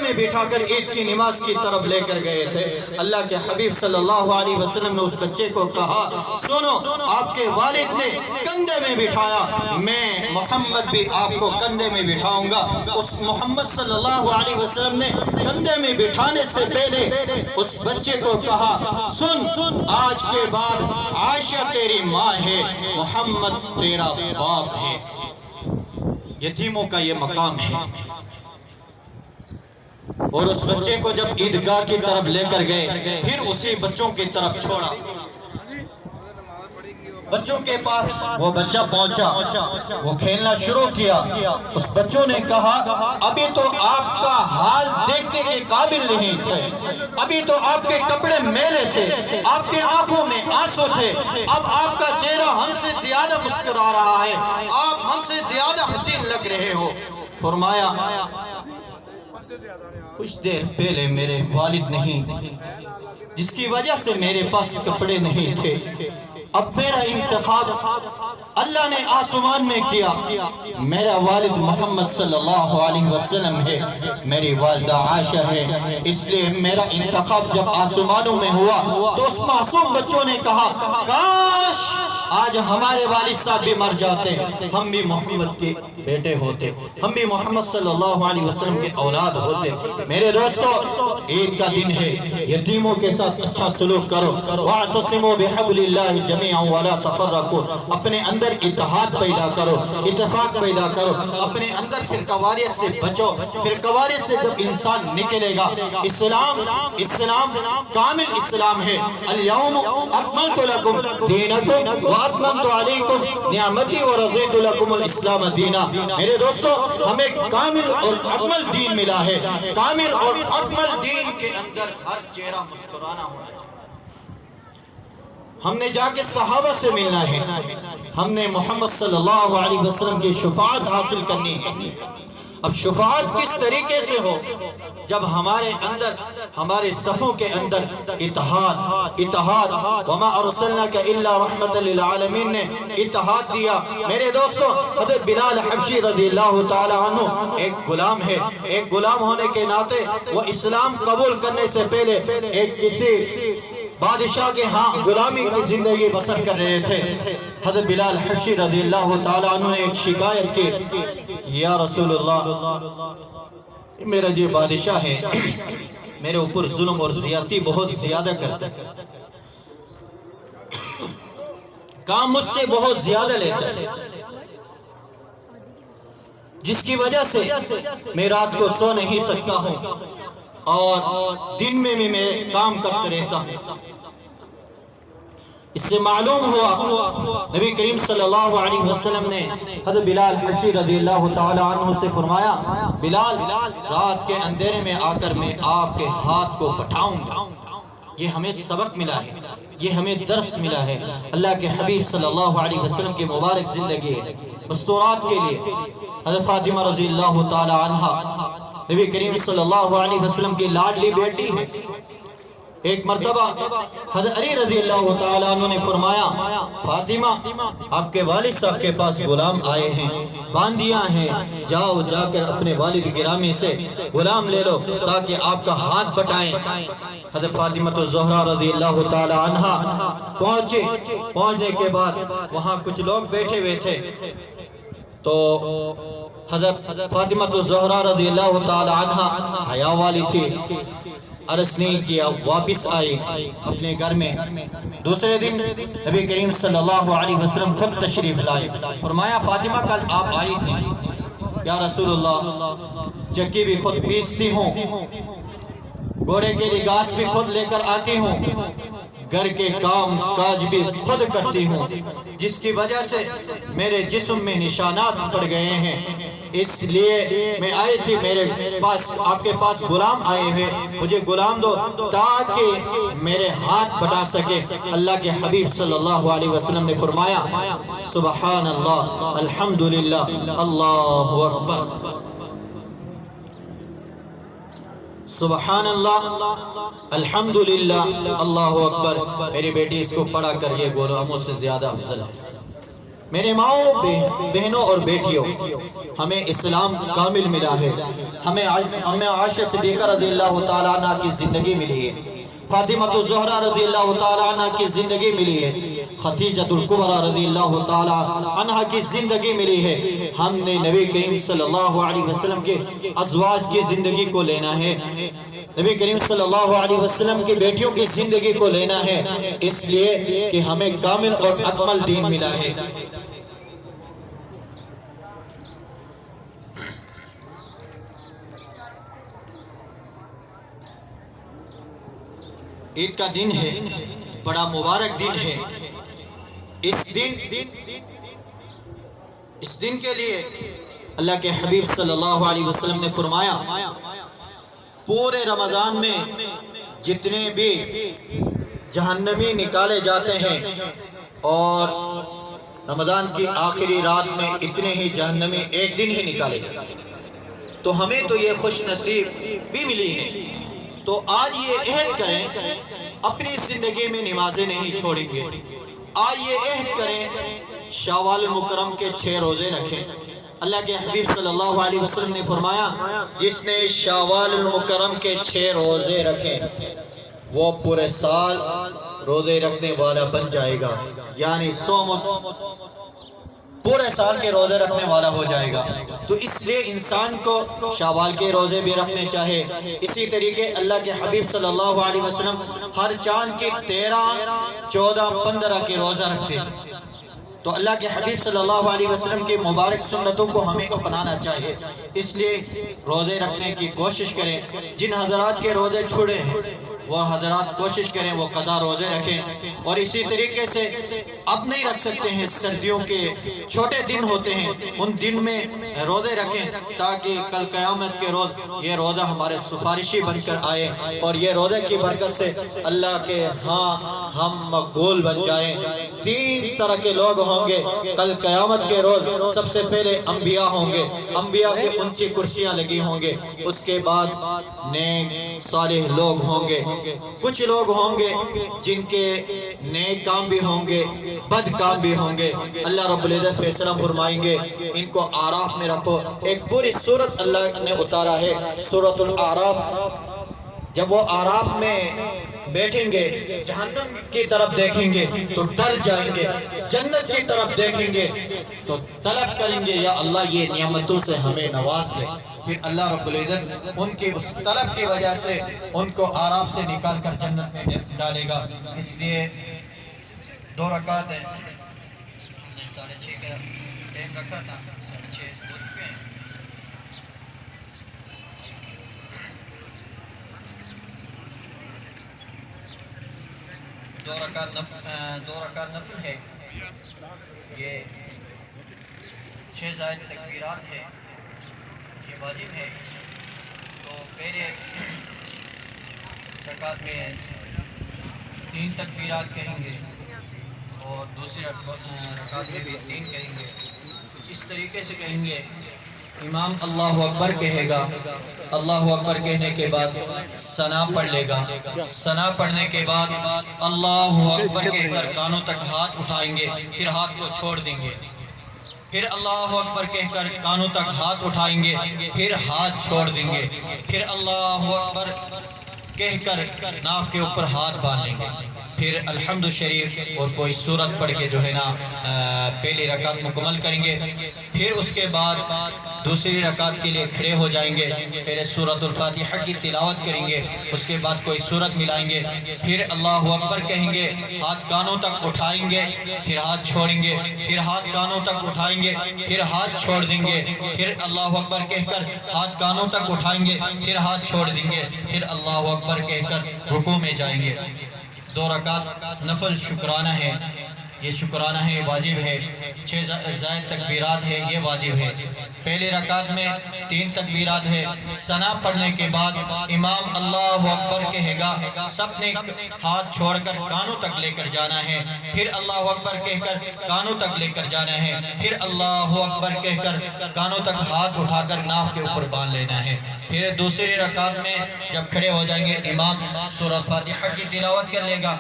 میں بٹھا کر عید کی نماز کی طرف لے کر گئے تھے۔ اللہ کے حبیب صلی اللہ علیہ وسلم نے اس بچے کو کہا، سنو، آپ کے والد نے کندھے میں بٹھایا، میں محمد بھی آپ کو کندھے میں بٹھاؤں گا۔ اس محمد صلی اللہ علیہ وسلم نے کندھے میں بٹھانے سے پہلے اس بچے کو کہا، سن، آج کے بعد عائشہ تیری ماں ہے، محمد تیرا باپ ہے۔ یتیموں کا یہ مقام ہے۔ اور اس بچے کو جب عیدگاہ کی طرف لے کر گئے، پھر اسی بچوں کی طرف چھوڑا۔ بچوں کے پاس وہ بچہ پہنچا، وہ کھیلنا شروع کیا۔ اس بچوں نے کہا، ابھی تو آپ کا حال دیکھنے کے قابل نہیں تھے، ابھی تو آپ کے کپڑے میلے تھے، آپ کے آنکھوں میں آنسو تھے، اب آپ کا چہرہ ہم سے زیادہ مسکرا رہا ہے، آپ ہم سے زیادہ حسین لگ رہے ہو۔ فرمایا، کچھ دیر پہلے میرے والد نہیں، جس کی وجہ سے میرے پاس کپڑے نہیں تھے، اب میرا انتخاب اللہ نے آسمان میں کیا۔ میرا والد محمد صلی اللہ علیہ وسلم ہے، میری والدہ عائشہ ہے، اس لیے میرا انتخاب جب آسمانوں میں ہوا تو اس معصوم بچوں نے کہا، کاش آج ہمارے والد صاحب بھی مر جاتے، ہم بھی محمد کے بیٹے ہوتے، ہم بھی محمد صلی اللہ علیہ وسلم کے اولاد ہوتے۔ میرے دوستو، عید کا دن ہے، یتیموں کے ساتھ اچھا سلوک کرو۔ وَاعْتَصِمُوا بِحَبْلِ اللَّهِ جَمِيعًا وَلَا تَفَرَّقُوا، اپنے اندر اتحاد پیدا کرو، اتفاق پیدا کرو، اپنے اندر فرقواریت سے بچو۔ فرقواریت سے جب انسان نکلے گا، اسلام کامل اسلام ہے۔ الْيَوْمُ أَكْمَلْتُ لَكُمْ دِينَكُمْ وَأَتْمَمْتُ عَلَيْكُمْ نِعْمَتِي وَرَضِيتُ لَكُمُ الْإِسْلَامَ دِينًا۔ میرے دوستو، ہمیں کامل اور اکمل دین ملا ہے۔ کامل اور اکمل دین کے اندر ہر چہرہ مسکرانا ہونا چاہیے۔ ہم نے جا کے صحابہ سے ملنا ہے، ہم نے محمد صلی اللہ علیہ وسلم کی شفاعت حاصل کرنی ہے۔ اب شفاعت کس طریقے سے ہو؟ جب ہمارے اندر، ہمارے صفوں کے اندر اتحاد وما ارسلناک الا رحمت للعالمین نے اتحاد دیا۔ میرے دوستو، حضرت بلال حبشی رضی اللہ تعالی عنہ ایک غلام ہے، ایک غلام ہونے کے ناطے وہ اسلام قبول کرنے سے پہلے ایک کسی بادشاہ کے ہاں غلامی کی زندگی بسر کر رہے تھے۔ حضرت بلال حبشی رضی اللہ تعالی عنہ نے ایک شکایت کی، یا رسول اللہ، میرا جو بادشاہ ہے میرے اوپر ظلم اور زیادتی بہت زیادہ کرتا ہے، کام مجھ سے بہت زیادہ لیتا ہے، جس کی وجہ سے میں رات کو سو نہیں سکتا ہوں اور دن میں بھی میں کام کرتے رہتا ہوں۔ اس سے معلوم ہوا نبی کریم صلی اللہ علیہ وسلم نے حضرت بلال حبشی رضی اللہ تعالی عنہ سے فرمایا، بلال، رات کے اندھیرے میں آ کر میں آپ کے ہاتھ کو بٹھاؤں گا۔ یہ ہمیں سبق ملا ہے، یہ ہمیں درس ملا ہے۔ اللہ کے حبیب صلی اللہ علیہ وسلم کی مبارک زندگی ہے۔ مستورات کے لیے حضرت فاطمہ رضی اللہ تعالی عنہ نبی کریم صلی اللہ علیہ وسلم کی لاڈلی بیٹی ہے۔ ایک مرتبہ حضرت علی رضی اللہ تعالیٰ عنہ نے فرمایا، فاطمہ، آپ کے والد صاحب کے پاس غلام آئے ہیں، باندیاں ہیں، جاؤ جا کر اپنے والد گرامی سے غلام لے لو تاکہ آپ کا ہاتھ بٹائیں۔ حضرت فاطمہ الزہرا رضی اللہ تعالیٰ عنہ پہنچنے کے بعد وہاں کچھ لوگ بیٹھے ہوئے تھے، تو حضرت فاطمہ الزہرا رضی اللہ تعالیٰ عنہ حیا والی تھی، عرض نہیں کیا، واپس آئی اپنے گھر میں۔ دوسرے دن نبی کریم صلی اللہ علیہ وسلم خود تشریف لائے، فرمایا، فاطمہ کل آپ آئی تھی، یا رسول اللہ، چکی بھی خود پیستی ہوں، گھوڑے کے لیے گھاس بھی خود لے کر آتی ہوں، گھر کے کام کاج بھی خود کرتی ہوں، جس کی وجہ سے میرے جسم میں نشانات پڑ گئے ہیں، اس لیے میں آئی تھی، میرے پاس آپ کے پاس غلام آئے ہوئے، مجھے غلام دو تاکہ میرے ہاتھ بٹا سکے۔ اللہ کے حبیب صلی اللہ علیہ وسلم نے فرمایا، سبحان اللہ، الحمدللہ، اللہ اکبر، سبحان اللہ، الحمدللہ، اللہ اکبر۔ میری بیٹی اس کو پڑھا کر، یہ غلاموں سے زیادہ افضل ہے۔ میرے ماؤں بہنوں اور بیٹیوں، ہمیں اسلام کامل ملا ہے، ہمیں عائشہ صدیقہ رضی اللہ تعالیٰ عنہ کی زندگی ملی ہے، فاطمہ الزہرا رضی اللہ تعالیٰ عنہ کی زندگی ملی ہے، خدیجہ الکبریٰ رضی اللہ تعالیٰ عنہ کی زندگی ملی ہے۔ ہم نے نبی کریم صلی اللہ علیہ وسلم کے ازواج کی زندگی کو لینا ہے، نبی کریم صلی اللہ علیہ وسلم کی بیٹیوں کی زندگی کو لینا ہے، اس لیے کہ ہمیں کامل اور اکمل دین ملا ہے۔ عید کا دن ہے، بڑا مبارک دن ہے۔ اس دن کے لیے اللہ کے حبیب صلی اللہ علیہ وسلم نے فرمایا، پورے رمضان میں جتنے بھی جہنمی نکالے جاتے ہیں اور رمضان کی آخری رات میں اتنے ہی جہنمی ایک دن ہی نکالے جاتے ہیں، تو ہمیں تو یہ خوش نصیب بھی ملی ہے، تو آج یہ عہد کریں اپنی زندگی میں نمازیں نہیں چھوڑیں گے، آج یہ عہد کریں شوال المکرم کے 6 روزے رکھیں۔ اللہ کے حبیب صلی اللہ علیہ وسلم نے فرمایا، جس نے شوال المکرم کے 6 روزے رکھیں وہ پورے سال روزے رکھنے والا بن جائے گا، یعنی پورے سال کے روزے رکھنے والا ہو جائے گا۔ تو اس لیے انسان کو شوال کے روزے بھی رکھنے چاہے۔ اسی طریقے اللہ کے حبیب صلی اللہ علیہ وسلم ہر چاند کی 13، 14، 15 کے روزہ رکھتے ہیں، تو اللہ کے حبیب صلی اللہ علیہ وسلم کی مبارک سنتوں کو ہمیں اپنانا چاہیے، اس لیے روزے رکھنے کی کوشش کریں۔ جن حضرات کے روزے چھوڑے ہیں وہ حضرات کوشش کریں وہ قضا روزے رکھیں، اور اسی طریقے سے اب نہیں رکھ سکتے ہیں، سردیوں کے چھوٹے دن ہوتے ہیں ان دن میں روزے رکھیں، تاکہ کل قیامت کے روز یہ روزہ ہمارے سفارشی بن کر آئے، اور یہ روزے کی برکت سے اللہ کے ہاں ہم مقبول بن جائیں۔ 3 طرح کے لوگ ہوں گے کل قیامت کے روز۔ سب سے پہلے انبیاء ہوں گے، انبیاء کی اونچی کرسیاں لگی ہوں گے، اس کے بعد نیک صالح لوگ ہوں گے، کچھ لوگ ہوں گے جن کے نیک کام بھی ہوں گے، بد کام بھی ہوں گے۔ اللہ رب العزت فیصلہ فرمائیں گے ان کو اعراف میں رکھو۔ ایک پوری سورت اللہ نے اتارا ہے، سورۃ الاعراف۔ جب وہ اعراف میں بیٹھیں گے جہنم کی طرف دیکھیں گے تو ڈر جائیں گے، جنت کی طرف دیکھیں گے تو طلب کریں گے یا اللہ یہ نعمتوں سے ہمیں نواز دے۔ پھر اللہ رب العزت ان کی اس طلب کی وجہ سے ان کو اعراف سے نکال کر جنت میں ڈالے گا۔ اس لیے 2 رکعت ہیں، 6:30 کا ٹائم رکھا تھا، 6:30 ہو چکے ہیں۔ دو رکعت نفل ہے، یہ 6 زائد تکبیرات ہے، یہ واجب ہے۔ تو پہلے رکعت میں 3 تکبیرات کہیں گے اور دوسری رکعت میں بھی 3 کہیں گے، کچھ اس طریقے سے کہیں گے۔ امام اللہ اکبر کہے گا، اللہ اکبر کہنے کے بعد ثنا پڑھ لے گا، ثنا پڑھنے کے بعد اللہ اکبر کہہ کر کانوں تک ہاتھ اٹھائیں گے، پھر ہاتھ کو چھوڑ دیں گے، پھر اللہ اکبر کہہ کر کانوں تک ہاتھ اٹھائیں گے، پھر ہاتھ چھوڑ دیں گے، پھر اللہ اکبر کہہ کر ناف کے اوپر ہاتھ باندھ لیں گے، پھر الحمد شریف اور کوئی سورت پڑھ کے جو ہے نا پہلی رکعت مکمل کریں گے۔ پھر اس کے بعد دوسری رکعت کے لیے کھڑے ہو جائیں گے، پہلے سورۃ الفاتحہ کی تلاوت کریں گے، اس کے بعد کوئی سورت ملائیں گے، پھر اللہ اکبر کہیں گے، ہاتھ کانوں تک اٹھائیں گے، پھر ہاتھ چھوڑیں گے، پھر ہاتھ کانوں تک اٹھائیں گے، پھر ہاتھ چھوڑ دیں گے، پھر اللہ اکبر کہہ کر ہاتھ کانوں تک اٹھائیں گے، پھر ہاتھ چھوڑ دیں گے، پھر اللہ اکبر کہہ کر رکوع میں جائیں گے۔ 2 رکعت نفل شکرانہ ہے، یہ شکرانہ ہے، واجب ہے۔ 6 زائد تکبیرات ہے، یہ واجب ہے۔ پہلی رکعت میں 3 تکبیرات ہے، ثنا پڑھنے کے بعد امام اللہ اکبر کہے گا، سب نے ہاتھ چھوڑ کر کانوں تک لے کر جانا ہے، پھر اللہ اکبر کہہ کر کانوں تک لے کر جانا ہے، پھر اللہ اکبر کہہ کر کانوں تک ہاتھ اٹھا کر ناف کے اوپر باندھ لینا ہے۔ پھر دوسری رکعت میں جب کھڑے ہو جائیں گے امام سورۃ فاتحہ کی تلاوت کر لے گا۔